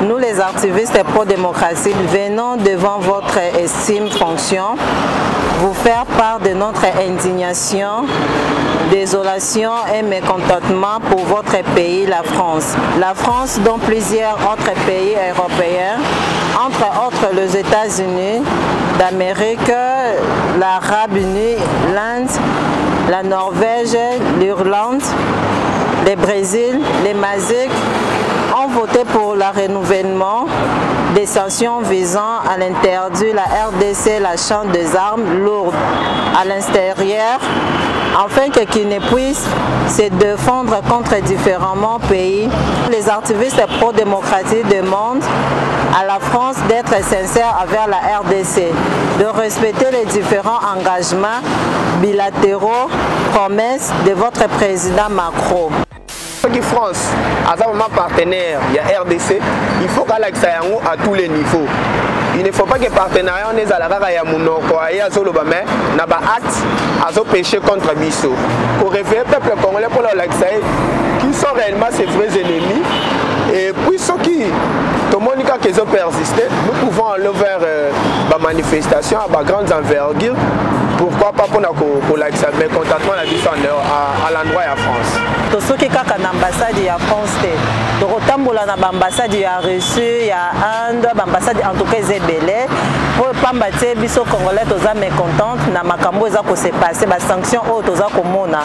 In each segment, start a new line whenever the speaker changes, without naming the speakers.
Nous, les activistes pro-démocratie, venons devant votre estime fonction vous faire part de notre indignation, désolation et mécontentement pour votre pays, la France. La France, dont plusieurs autres pays européens, entre autres les États-Unis d'Amérique, l'Arabe Unis, l'Inde, la Norvège, l'Irlande, le Brésil, les Maziques, ont voté pour le renouvellement des sanctions visant à l'interdire la RDC l'achat des armes lourdes à l'extérieur, afin qu'ils ne puissent se défendre contre différents pays. Les activistes pro-démocratie demandent à la France d'être sincère envers la RDC, de respecter les différents engagements bilatéraux, promesses de votre président Macron.
La France a un partenaire, il y a RDC, il faut qu'elle ait à tous les niveaux. Il ne faut pas que les partenariats soient à la rara ya monoko ya zolobame na ba acte azo péché contre Bisso. Pour réveiller le peuple congolais pour leur l'accès qui sont réellement ses vrais ennemis et puis ceux qui tout le monde qui ont persisté, nous pouvons aller vers la manifestation à grande envergure. Pourquoi pas pour l'accès mais contentement la vie à l'endroit de la France.
Ceux qui ont l'ambassade de la France, l'ambassade de la Russie, l'ambassade en tout cas Zébélé, pour ne pas les Congolais sont mécontents, na makambo eza ko se passer, les sanctions au toza komona.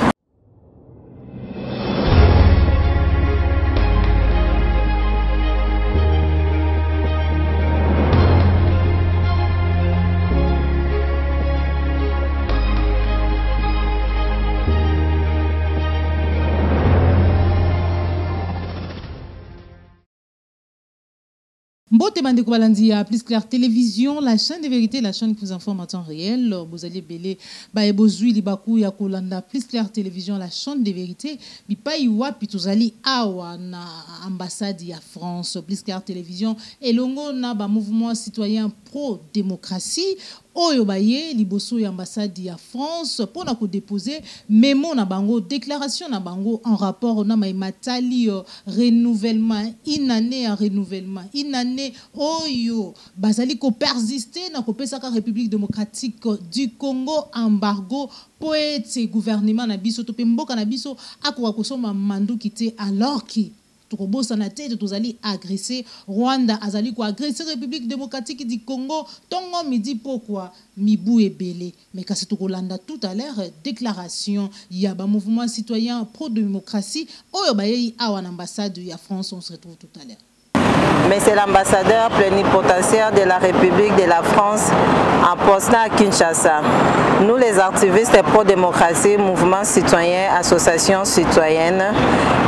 Mbote Bandeko Balandi à Plus Clair Télévision, la chaîne de vérité, la chaîne qui vous informe en temps réel. Vous allez belé, baebozui libaku ya kolanda Plus Clair Télévision, la chaîne de vérité. Bipai wapi tuzali awa na ambassade ya France, Plus Clair Télévision. Et longo na ba mouvement citoyen pro-démocratie. Oyo baye liboso ya ambassade ya France pour na ko déposer mémo na bango déclaration na bango en rapport na matali renouvellement une année à renouvellement une année oyo bazali ko persister na ko pesa ka République démocratique du Congo embargo po ete gouvernement na biso to pe mboka na biso akoka kosoma mandu kité alors ki Tokobosa na tête tozali agressé Rwanda azali ko agressé République démocratique du Congo tongo midi pourquoi mibu ebele mais kasi tokolanda tout à l'heure déclaration ya ba mouvement citoyen pro démocratie oyo baye awa na ambassade ya France on se retrouve tout à l'heure.
Mais c'est l'ambassadeur plénipotentiaire de la République de la France en poste à Kinshasa. Nous, les activistes pro-démocratie, mouvements citoyens, associations citoyennes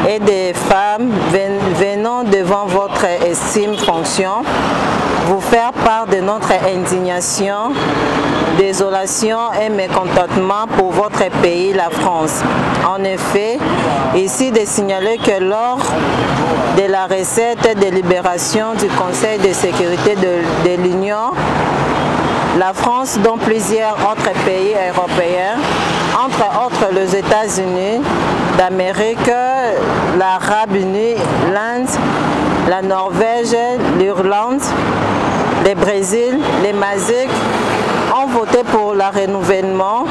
et des femmes, venons devant votre estime fonction vous faire part de notre indignation, désolation et mécontentement pour votre pays, la France. En effet, ici de signaler que lors de la recette de libération du Conseil de sécurité de l'Union, la France, dont plusieurs autres pays européens, entre autres les États-Unis d'Amérique, l'Arabe Unis, l'Inde, la Norvège, l'Irlande, le Brésil, les Maziques, ont voté pour le renouvellement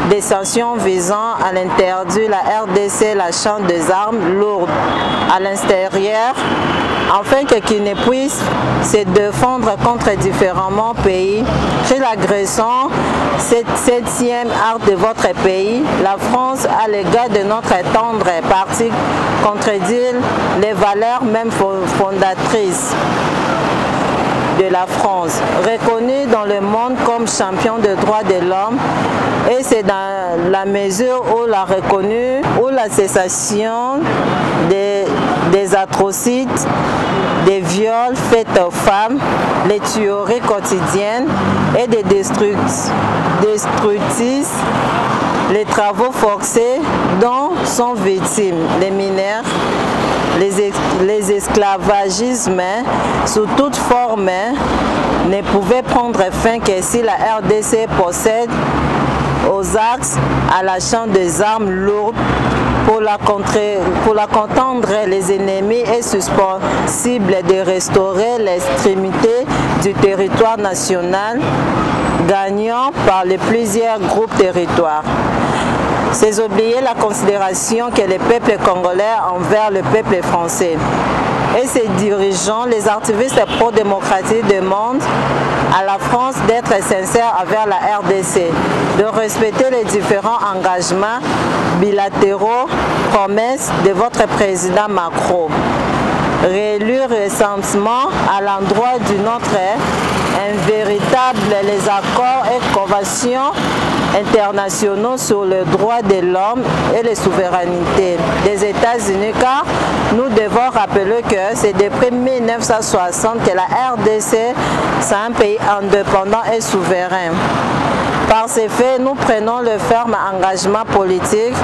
des sanctions visant à l'interdire la RDC l'achat des armes lourdes à l'extérieur, afin qu'ils ne puissent se défendre contre différents pays. Chez l'agression, cette 7e art de votre pays, la France, à l'égard de notre tendre parti, contredire les valeurs même fondatrices de la France, reconnu dans le monde comme champion des droits de l'homme, et c'est dans la mesure où la reconnue, où la cessation des atrocités, des viols faits aux femmes, les tueries quotidiennes et des destructrices, les travaux forcés dont sont victimes les mineurs, les esclavagismes sous toute forme ne pouvaient prendre fin que si la RDC possède aux axes à l'achat des armes lourdes pour la contendre les ennemis est susceptible de restaurer l'extrémité du territoire national, gagnant par les plusieurs groupes territoires. C'est oublier la considération que le peuple congolais envers le peuple français. Et ses dirigeants, les activistes pro-démocratie demandent à la France d'être sincère envers la RDC, de respecter les différents engagements bilatéraux, promesses de votre président Macron. Réélu récemment à l'endroit du nôtre, invéritable les accords et conventions internationaux sur le droit de l'homme et les souverainetés des États-Unis, car nous devons rappeler que c'est depuis 1960 que la RDC est un pays indépendant et souverain. Par ces faits, nous prenons le ferme engagement politique,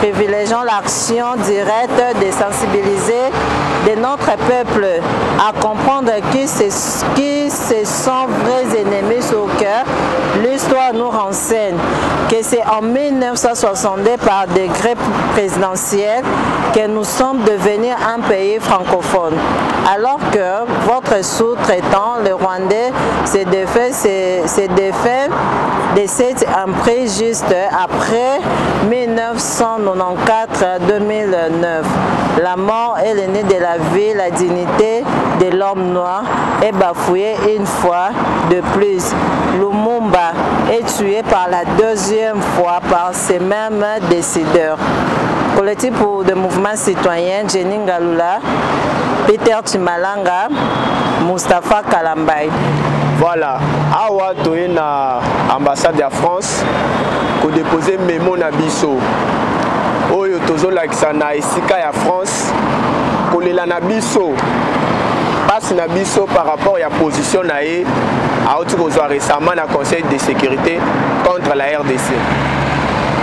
privilégiant l'action directe de sensibiliser de notre peuple à comprendre qui ce sont vrais ennemis sur cœur. L'histoire nous renseigne que c'est en 1962 par décret présidentiel que nous sommes devenus un pays francophone. Alors que votre sous-traitant, le Rwandais, s'est défait de cette emprise juste après 1994-2009. La mort est l'aînée de la vie, la dignité de l'homme noir est bafouée une fois de plus. Lumumba est tué par la deuxième fois par ces mêmes décideurs. Collectif pour le mouvement citoyen, Jenny Ngalula, Peter Chimalanga, Mustapha Kalambay.
Voilà, awa toye na ambassade de France ko déposer mémo na biso. Oyo tozo lakisa na esika ya France kolela na biso. Passe na biso par rapport à la position na ye a autorisé récemment na Conseil de sécurité contre la RDC.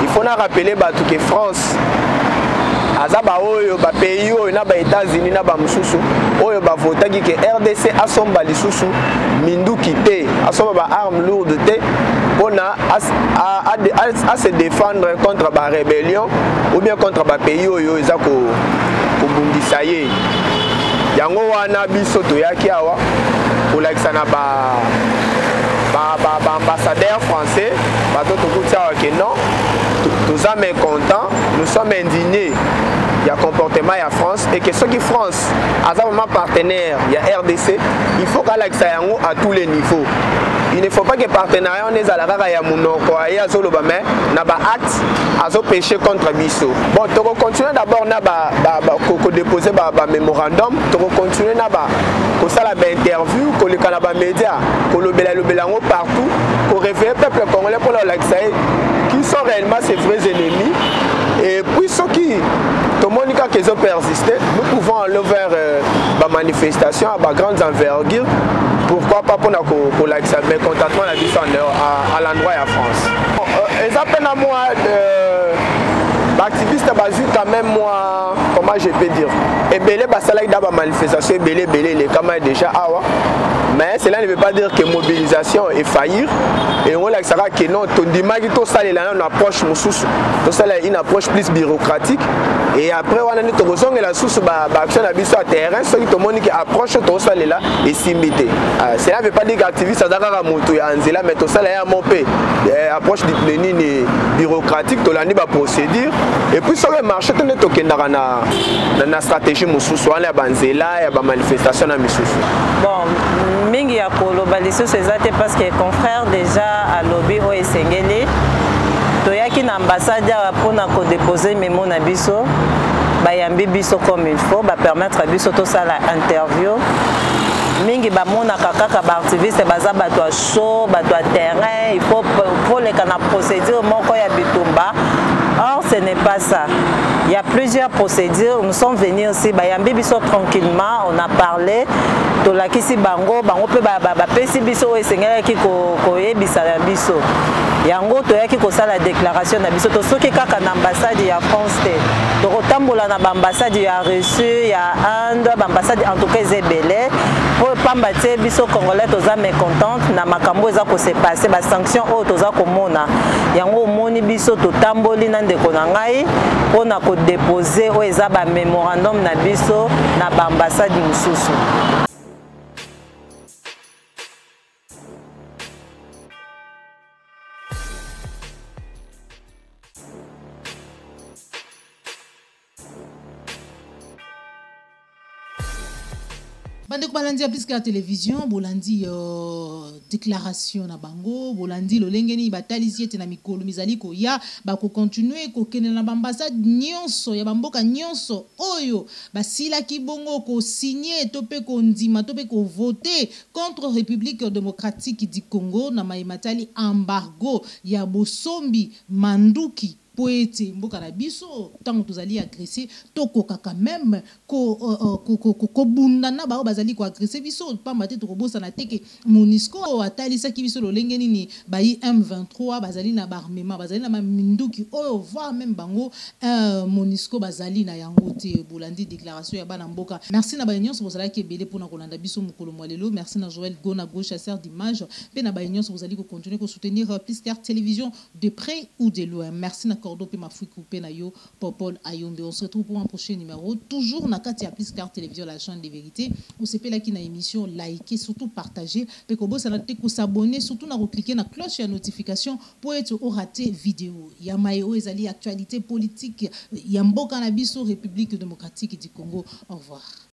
Il faut rappeler que France azaba oyo ba pays oyo na ba États-Unis na ba mususu oyo ba votaki que RDC asomba lisusu minduki te asomba ba armes lourdes te pona à se défendre contre ba rébellion ou bien contre ba pays oyo ezako ko bundisa ye yango wana biso toyaki awa kolakisa na ba ambassadeur français bato tokutia que non nous sommes mécontents, nous sommes indignés il y a comportement à France et que ceux qui France a vraiment partenaire il y a RDC il faut qu'à l'examen à tous les niveaux. Il ne faut pas que partenariat on est à la rara ya munoko ya zolo ba mais na ba acte azo péché contre biso. Bon, tu continuer d'abord na ba déposer ba mémorandum, tu continuer na ba ko sala ba interview, ko le kana ba média, ko le belango partout, pour réveiller le peuple congolais pour leur l'accès qui sont réellement ces vrais ennemis. Et puis ceux qui Tomonika qui ont persisté, nous pouvons aller vers la manifestation à grande envergure. Pourquoi pas pour l'accès mais contentement la vie à l'endroit de la France. Ils appellent à moi l'activiste basé quand même moi, comment je peux dire, et belé basalai d'aba manifestation et belé les camarades déjà awa. Mais cela ne veut pas dire que mobilisation est faillir et on l'a que non, ton dimagi tout ça là une approche mususu, tout ça là une approche plus bureaucratique et après on a notre raison et la source action à biso à terrain, ceux qui te montrent que approche tout ça là et simité. Cela ne veut pas dire qu'activiste ça d'accord à moto et anzela mais tout ça là mon pays approche diplomatique bureaucratique tout là ni ba procédure. Et puis sur le marché, on est dans la stratégie mususu, on a banzela et la manifestation à misusu.
Bon, mingi ya kolobaliso c'est parce que confrère déjà à lobby o esengeli toyaki na ambassade pour na ko déposer mémo na biso bayambi biso comme il faut ba permettre biso to sala interview mingi ba mona kaka ba activiste baza bato a chaud bato a terrain il faut pour les kana procédure moko ya bitumba. Or, ce n'est pas ça. Il y a plusieurs procédures. Nous sommes venus aussi, bayambi biso tranquillement, on a parlé. Tolakisi bango, bango pe pesi biso esengela ki ko yebisa biso. Yango toyaki ko sala déclaration na biso to soki kaka na ambassade ya France te. To kotambola na ambassade ya Russie, ya Inde, ambassade en tout cas ezebele. Pour pas pamba te biso congolais toza mécontente na makambo eza ko se passer ba sanction o toza komona yango omoni biso totamboli na ndeko na ngai pona ko déposer o eza ba mémorandum na biso na ba ambassade mususu.
Bande balandi a plus que la télévision, bolandi déclaration na bango, bolandi lo lengeni batalisi ete na mikolo mizali ko ya ba ko continuer ko kene na ambassade nyonso ya bamboka nyonso oyo basila ki bongo ko signer topé ko ndima topé ko voter contre République démocratique du Congo na maimatali embargo ya bosombi manduki poete mboka na biso tango tozali agresser tokoka quand même ko bundana ba bazali ko agresser biso pamba te tokobosa na teke MONUSCO atalisa ki biso lolenge nini ba M23 bazali na barmema bazali na minduki oyo voire même bango MONUSCO bazali na yango te bolandi déclaration ya bana mboka. Merci na ba nyonso bozali ke belé pona kolanda biso mukolo mwalelo. Merci na Joël Gona gauche chasseur d'image pe na ba nyonso bozali ko continuer ko soutenir Plus Clair Télévision de près ou de loin. Merci na Cordo pe mafui coupé na yo Popol Ayombe. On se retrouve pour un prochain numéro toujours na kati ya Plus Clair Télévision la chaîne de vérité. On se peut là qui na émission liker surtout partager pe ko bosa na te ko s'abonner surtout na cliquer na cloche ya notification pour être au raté vidéo. Ya mayo ezali actualité politique ya mboka na biso République démocratique du Congo. Au revoir.